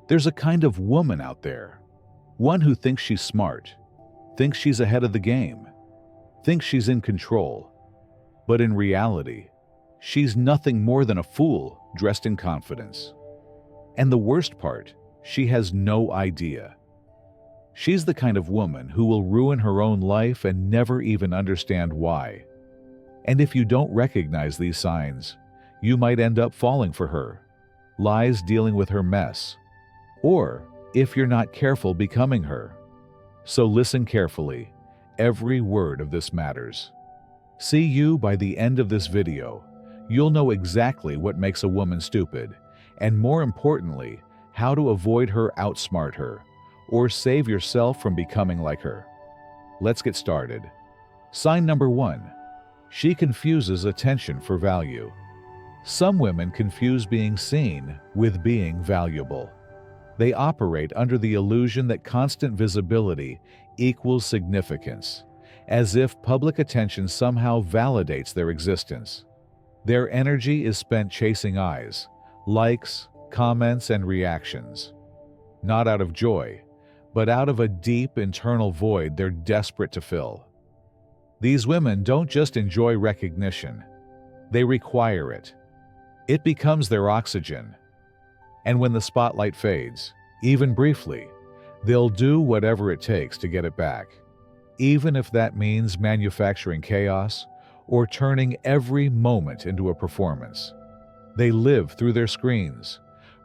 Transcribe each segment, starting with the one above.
There's a kind of woman out there, one who thinks she's smart, thinks she's ahead of the game, thinks she's in control, but in reality, she's nothing more than a fool dressed in confidence. And the worst part, she has no idea. She's the kind of woman who will ruin her own life and never even understand why. And if you don't recognize these signs, you might end up falling for her, lies dealing with her mess, or, if you're not careful, becoming her. So listen carefully. Every word of this matters. See you by the end of this video. You'll know exactly what makes a woman stupid, and more importantly, how to avoid her, outsmart her, or save yourself from becoming like her. Let's get started. Sign number 1. She confuses attention for value. Some women confuse being seen with being valuable. They operate under the illusion that constant visibility equals significance, as if public attention somehow validates their existence. Their energy is spent chasing eyes, likes, comments, and reactions. Not out of joy, but out of a deep internal void they're desperate to fill. These women don't just enjoy recognition, they require it. It becomes their oxygen. And when the spotlight fades, even briefly, they'll do whatever it takes to get it back, even if that means manufacturing chaos or turning every moment into a performance. They live through their screens,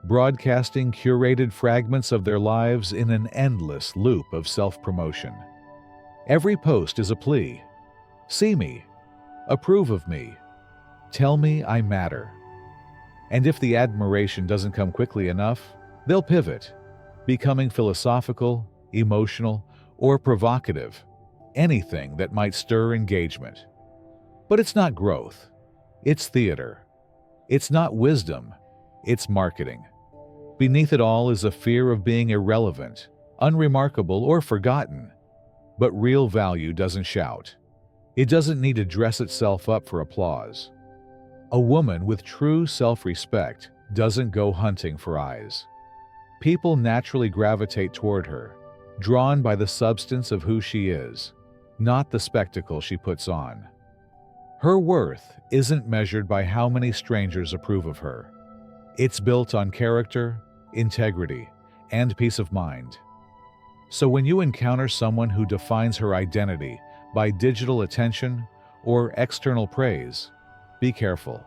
broadcasting curated fragments of their lives in an endless loop of self-promotion. Every post is a plea. See me. Approve of me. Tell me I matter. And if the admiration doesn't come quickly enough, they'll pivot, becoming philosophical, emotional, or provocative, anything that might stir engagement. But it's not growth. It's theater. It's not wisdom. It's marketing. Beneath it all is a fear of being irrelevant, unremarkable, or forgotten. But real value doesn't shout. It doesn't need to dress itself up for applause. A woman with true self-respect doesn't go hunting for eyes. People naturally gravitate toward her, drawn by the substance of who she is, not the spectacle she puts on. Her worth isn't measured by how many strangers approve of her. It's built on character, integrity, and peace of mind. So when you encounter someone who defines her identity by digital attention or external praise, be careful.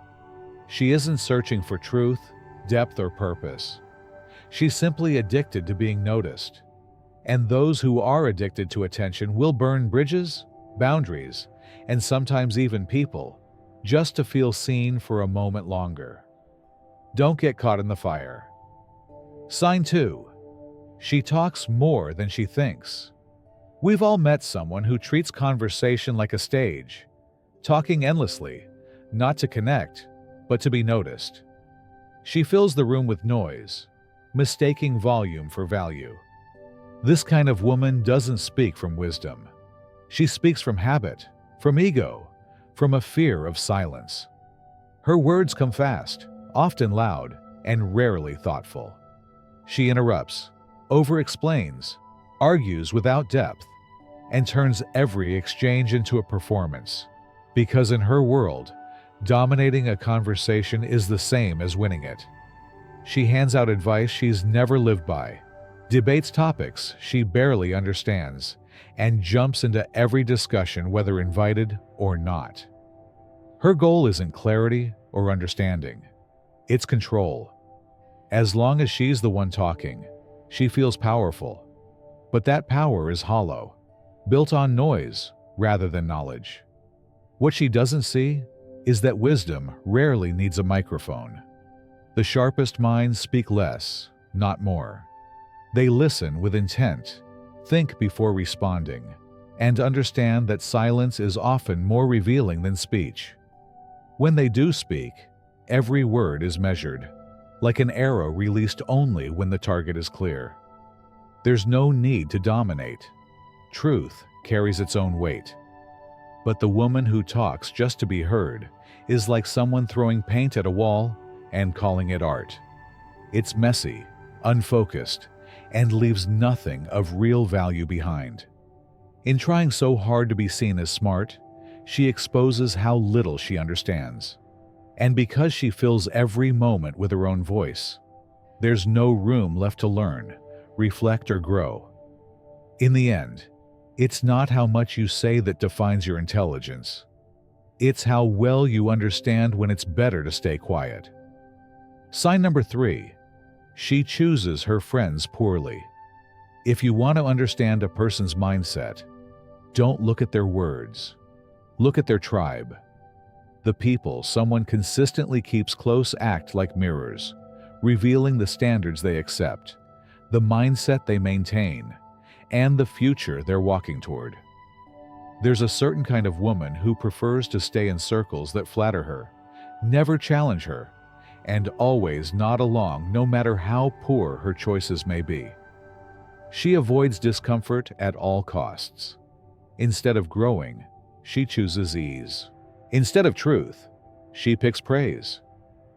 She isn't searching for truth, depth, or purpose. She's simply addicted to being noticed. And those who are addicted to attention will burn bridges, boundaries, and sometimes even people, just to feel seen for a moment longer. Don't get caught in the fire. Sign 2. She talks more than she thinks. We've all met someone who treats conversation like a stage, talking endlessly, not to connect, but to be noticed. She fills the room with noise, mistaking volume for value. This kind of woman doesn't speak from wisdom. She speaks from habit, from ego, from a fear of silence. Her words come fast, often loud, and rarely thoughtful. She interrupts, over-explains, argues without depth, and turns every exchange into a performance. Because in her world, dominating a conversation is the same as winning it. She hands out advice she's never lived by, debates topics she barely understands, and jumps into every discussion whether invited or not. Her goal isn't clarity or understanding. It's control. As long as she's the one talking, she feels powerful. But that power is hollow, built on noise rather than knowledge. What she doesn't see is that wisdom rarely needs a microphone. The sharpest minds speak less, not more. They listen with intent, think before responding, and understand that silence is often more revealing than speech. When they do speak, every word is measured, like an arrow released only when the target is clear. There's no need to dominate. Truth carries its own weight. But the woman who talks just to be heard is like someone throwing paint at a wall and calling it art. It's messy, unfocused, and leaves nothing of real value behind. In trying so hard to be seen as smart, she exposes how little she understands. And because she fills every moment with her own voice, there's no room left to learn, reflect, or grow. In the end, it's not how much you say that defines your intelligence. It's how well you understand when it's better to stay quiet. Sign number 3. She chooses her friends poorly. If you want to understand a person's mindset, don't look at their words. Look at their tribe. The people someone consistently keeps close act like mirrors, revealing the standards they accept, the mindset they maintain, and the future they're walking toward. There's a certain kind of woman who prefers to stay in circles that flatter her, never challenge her, and always nod along no matter how poor her choices may be. She avoids discomfort at all costs. Instead of growing, she chooses ease. Instead of truth, she picks praise.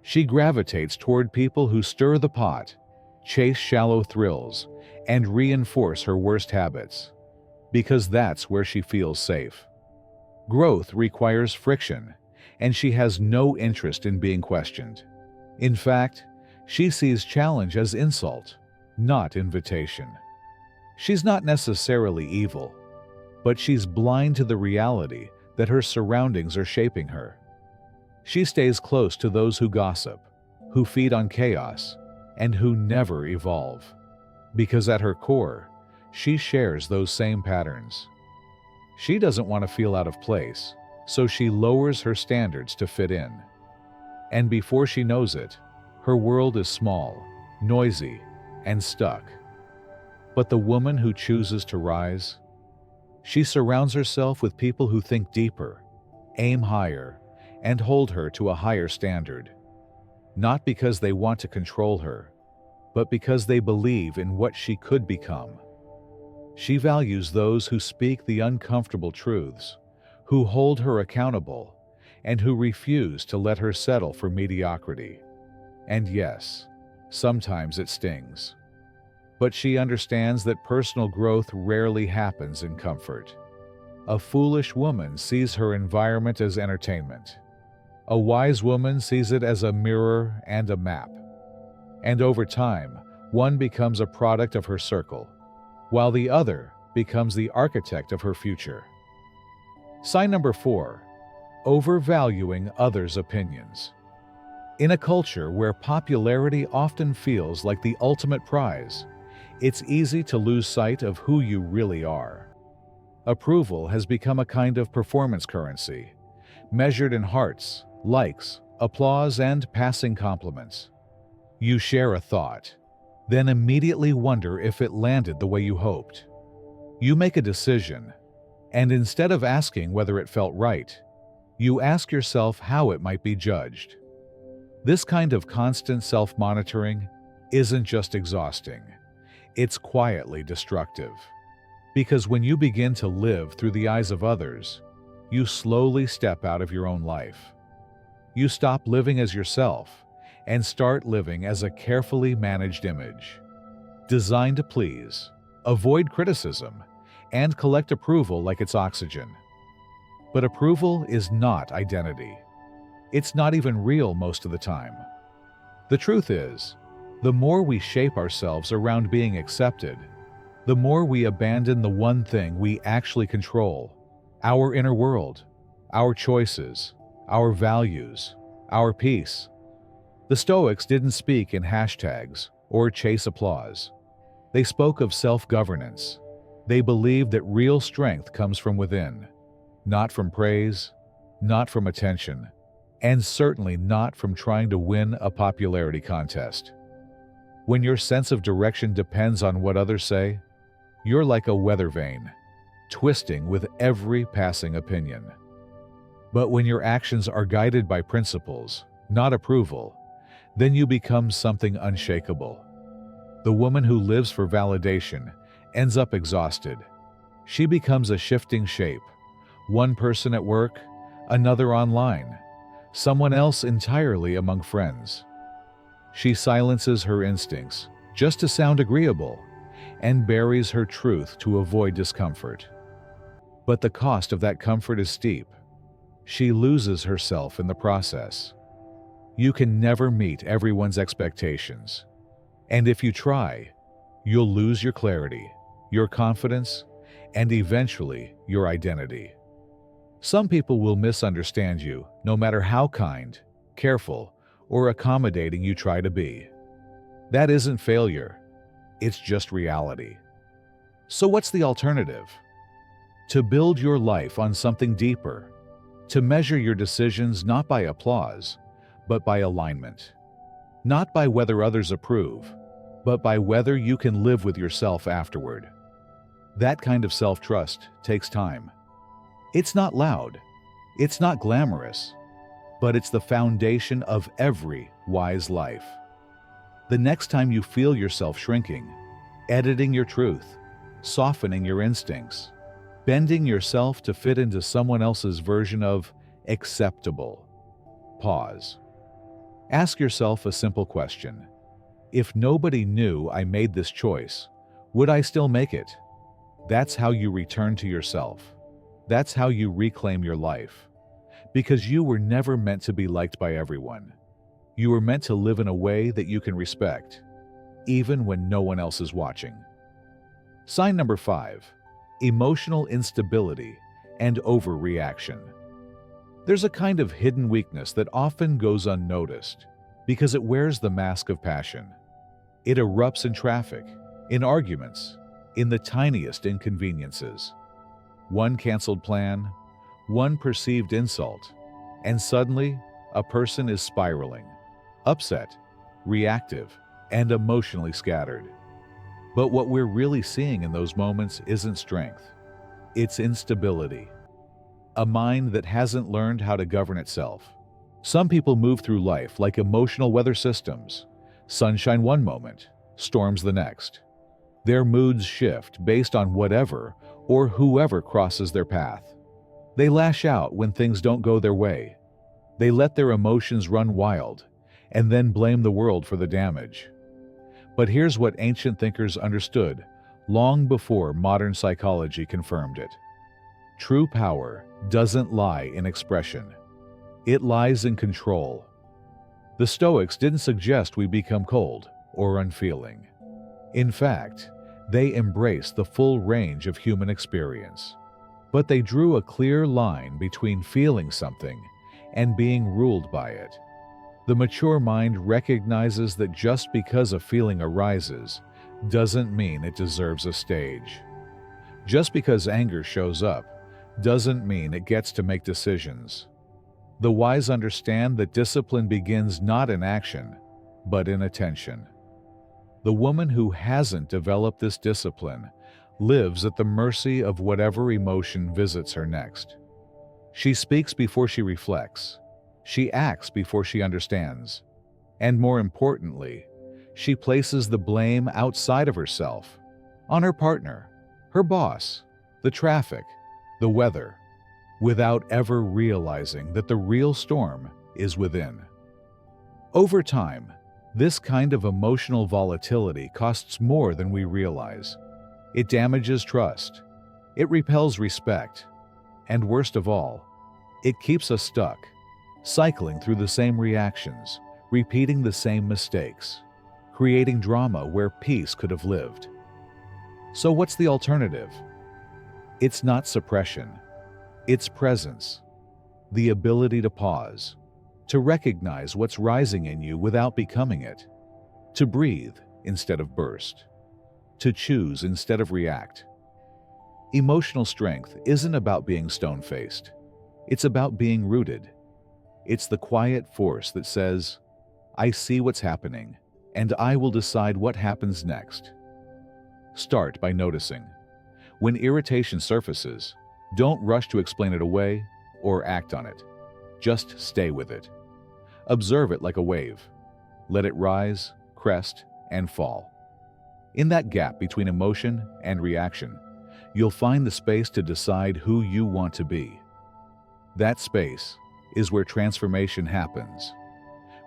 She gravitates toward people who stir the pot, chase shallow thrills, and reinforce her worst habits, because that's where she feels safe. Growth requires friction, and she has no interest in being questioned. In fact, she sees challenge as insult, not invitation. She's not necessarily evil, but she's blind to the reality that her surroundings are shaping her. She stays close to those who gossip, who feed on chaos, and who never evolve, because at her core, she shares those same patterns. She doesn't want to feel out of place, so she lowers her standards to fit in. And before she knows it, her world is small, noisy, and stuck. But the woman who chooses to rise, she surrounds herself with people who think deeper, aim higher, and hold her to a higher standard. Not because they want to control her, but because they believe in what she could become. She values those who speak the uncomfortable truths, who hold her accountable, and who refuse to let her settle for mediocrity. And yes, sometimes it stings. But she understands that personal growth rarely happens in comfort. A foolish woman sees her environment as entertainment. A wise woman sees it as a mirror and a map. And over time, one becomes a product of her circle, while the other becomes the architect of her future. Sign number 4. Overvaluing others' opinions. In a culture where popularity often feels like the ultimate prize, it's easy to lose sight of who you really are. Approval has become a kind of performance currency, measured in hearts, likes, applause, and passing compliments. You share a thought, then immediately wonder if it landed the way you hoped. You make a decision, and instead of asking whether it felt right, you ask yourself how it might be judged. This kind of constant self-monitoring isn't just exhausting, it's quietly destructive. Because when you begin to live through the eyes of others, you slowly step out of your own life. You stop living as yourself and start living as a carefully managed image, designed to please, avoid criticism, and collect approval like it's oxygen. But approval is not identity. It's not even real most of the time. The truth is, the more we shape ourselves around being accepted, the more we abandon the one thing we actually control: our inner world, our choices, our values, our peace. The Stoics didn't speak in hashtags or chase applause. They spoke of self-governance. They believed that real strength comes from within, not from praise, not from attention, and certainly not from trying to win a popularity contest. When your sense of direction depends on what others say, you're like a weather vane, twisting with every passing opinion. But when your actions are guided by principles, not approval, then you become something unshakable. The woman who lives for validation ends up exhausted. She becomes a shifting shape, one person at work, another online, someone else entirely among friends. She silences her instincts, just to sound agreeable, and buries her truth to avoid discomfort. But the cost of that comfort is steep. She loses herself in the process. You can never meet everyone's expectations. And if you try, you'll lose your clarity, your confidence, and eventually your identity. Some people will misunderstand you, no matter how kind, careful, or accommodating you try to be. That isn't failure, it's just reality. So what's the alternative? To build your life on something deeper, to measure your decisions not by applause, but by alignment. Not by whether others approve, but by whether you can live with yourself afterward. That kind of self-trust takes time. It's not loud, it's not glamorous, but it's the foundation of every wise life. The next time you feel yourself shrinking, editing your truth, softening your instincts, bending yourself to fit into someone else's version of acceptable, pause. Ask yourself a simple question. If nobody knew I made this choice, would I still make it? That's how you return to yourself. That's how you reclaim your life. Because you were never meant to be liked by everyone. You were meant to live in a way that you can respect, even when no one else is watching. Sign number 5, emotional instability and overreaction. There's a kind of hidden weakness that often goes unnoticed because it wears the mask of passion. It erupts in traffic, in arguments, in the tiniest inconveniences. One canceled plan, one perceived insult, and suddenly a person is spiraling, upset, reactive, and emotionally scattered. But what we're really seeing in those moments isn't strength. It's instability. A mind that hasn't learned how to govern itself. Some people move through life like emotional weather systems. Sunshine one moment, storms the next. Their moods shift based on whatever or whoever crosses their path. They lash out when things don't go their way. They let their emotions run wild and then blame the world for the damage. But here's what ancient thinkers understood long before modern psychology confirmed it. True power doesn't lie in expression. It lies in control. The Stoics didn't suggest we become cold or unfeeling. In fact, they embraced the full range of human experience. But they drew a clear line between feeling something and being ruled by it. The mature mind recognizes that just because a feeling arises doesn't mean it deserves a stage. Just because anger shows up doesn't mean it gets to make decisions. The wise understand that discipline begins not in action, but in attention. The woman who hasn't developed this discipline lives at the mercy of whatever emotion visits her next. She speaks before she reflects. She acts before she understands. And more importantly, she places the blame outside of herself, on her partner, her boss, the traffic, the weather, without ever realizing that the real storm is within. Over time, this kind of emotional volatility costs more than we realize. It damages trust. It repels respect. And worst of all, it keeps us stuck, cycling through the same reactions, repeating the same mistakes, creating drama where peace could have lived. So what's the alternative? It's not suppression. It's presence. The ability to pause, to recognize what's rising in you without becoming it, to breathe instead of burst, to choose instead of react. Emotional strength isn't about being stone-faced. It's about being rooted. It's the quiet force that says, I see what's happening, and I will decide what happens next. Start by noticing. When irritation surfaces, don't rush to explain it away or act on it. Just stay with it. Observe it like a wave. Let it rise, crest, and fall. In that gap between emotion and reaction, you'll find the space to decide who you want to be. That space is where transformation happens,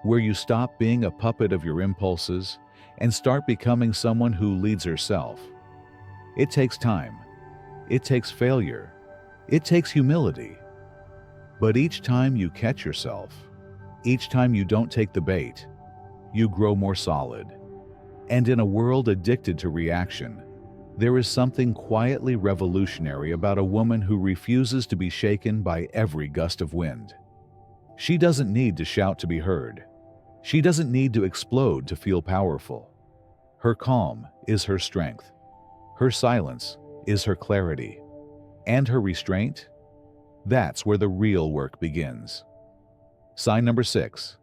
where you stop being a puppet of your impulses and start becoming someone who leads herself. It takes time. It takes failure. It takes humility. But each time you catch yourself, each time you don't take the bait, you grow more solid. And in a world addicted to reaction, there is something quietly revolutionary about a woman who refuses to be shaken by every gust of wind. She doesn't need to shout to be heard. She doesn't need to explode to feel powerful. Her calm is her strength. Her silence is her clarity. And her restraint? That's where the real work begins. Sign number 6.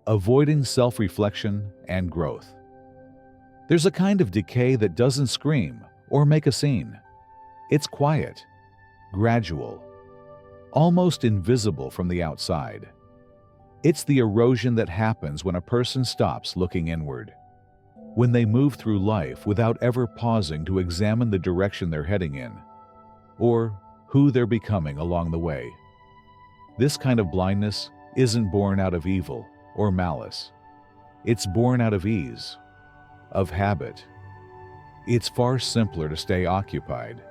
Avoiding self-reflection and growth. There's a kind of decay that doesn't scream or make a scene. It's quiet, gradual, almost invisible from the outside. It's the erosion that happens when a person stops looking inward, when they move through life without ever pausing to examine the direction they're heading in, or who they're becoming along the way. This kind of blindness isn't born out of evil or malice. It's born out of ease, of habit. It's far simpler to stay occupied,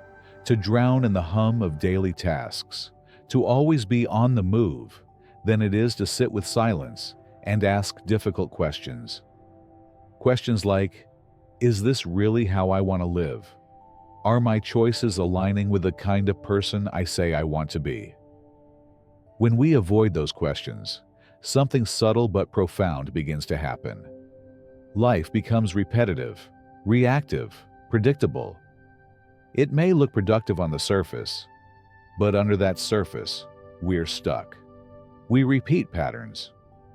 to drown in the hum of daily tasks, to always be on the move, than it is to sit with silence and ask difficult questions. Questions like, is this really how I want to live? Are my choices aligning with the kind of person I say I want to be? When we avoid those questions, something subtle but profound begins to happen. Life becomes repetitive, reactive, predictable. It may look productive on the surface, but under that surface, we're stuck. We repeat patterns.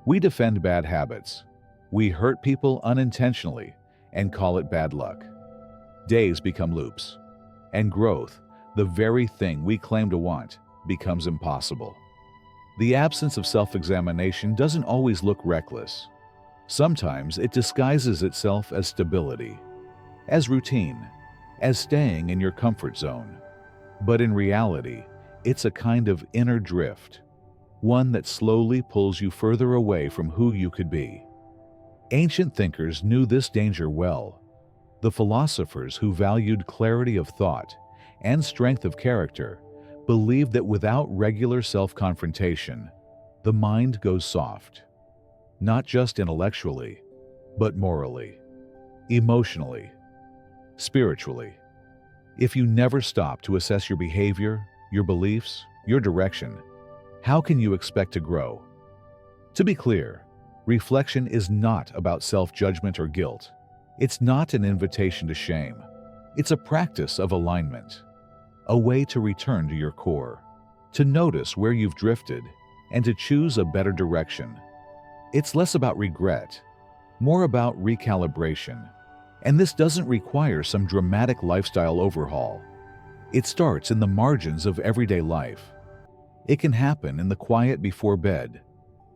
We defend bad habits. We hurt people unintentionally and call it bad luck. Days become loops, and growth, the very thing we claim to want, becomes impossible. The absence of self-examination doesn't always look reckless. Sometimes it disguises itself as stability, as routine, as staying in your comfort zone. But in reality, it's a kind of inner drift, one that slowly pulls you further away from who you could be. Ancient thinkers knew this danger well. The philosophers who valued clarity of thought and strength of character believed that without regular self-confrontation, the mind goes soft, not just intellectually, but morally, emotionally, spiritually. If you never stop to assess your behavior, your beliefs, your direction, how can you expect to grow? To be clear, reflection is not about self-judgment or guilt. It's not an invitation to shame. It's a practice of alignment, a way to return to your core, to notice where you've drifted, and to choose a better direction. It's less about regret, more about recalibration. And this doesn't require some dramatic lifestyle overhaul. It starts in the margins of everyday life. It can happen in the quiet before bed,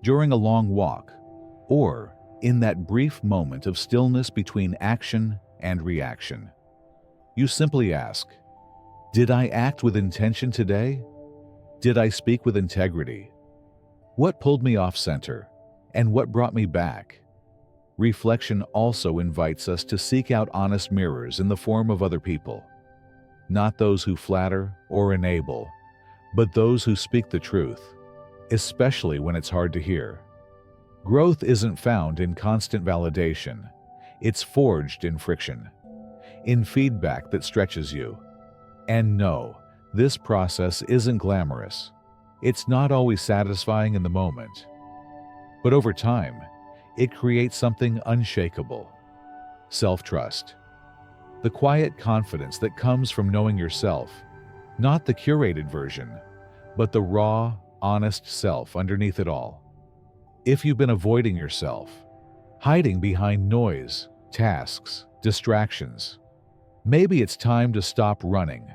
during a long walk, or in that brief moment of stillness between action and reaction. You simply ask, did I act with intention today? Did I speak with integrity? What pulled me off center, and what brought me back? Reflection also invites us to seek out honest mirrors in the form of other people. Not those who flatter or enable, but those who speak the truth, especially when it's hard to hear. Growth isn't found in constant validation. It's forged in friction, in feedback that stretches you. And no, this process isn't glamorous. It's not always satisfying in the moment. But over time, it creates something unshakable: self-trust. The quiet confidence that comes from knowing yourself, not the curated version, but the raw, honest self underneath it all. If you've been avoiding yourself, hiding behind noise, tasks, distractions, maybe it's time to stop running.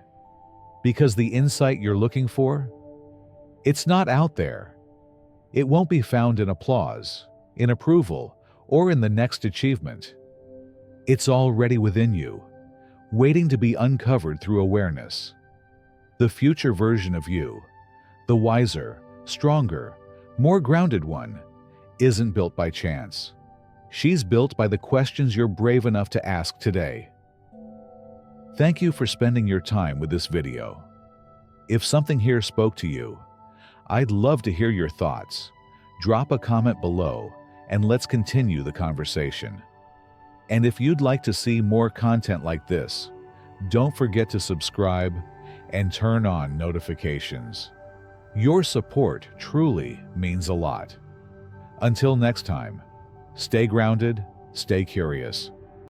Because the insight you're looking for, it's not out there. It won't be found in applause, in approval, or in the next achievement. It's already within you, waiting to be uncovered through awareness. The future version of you, the wiser, stronger, more grounded one, isn't built by chance. She's built by the questions you're brave enough to ask today. Thank you for spending your time with this video. If something here spoke to you, I'd love to hear your thoughts. Drop a comment below and let's continue the conversation. And if you'd like to see more content like this, don't forget to subscribe and turn on notifications. Your support truly means a lot. Until next time, stay grounded, stay curious.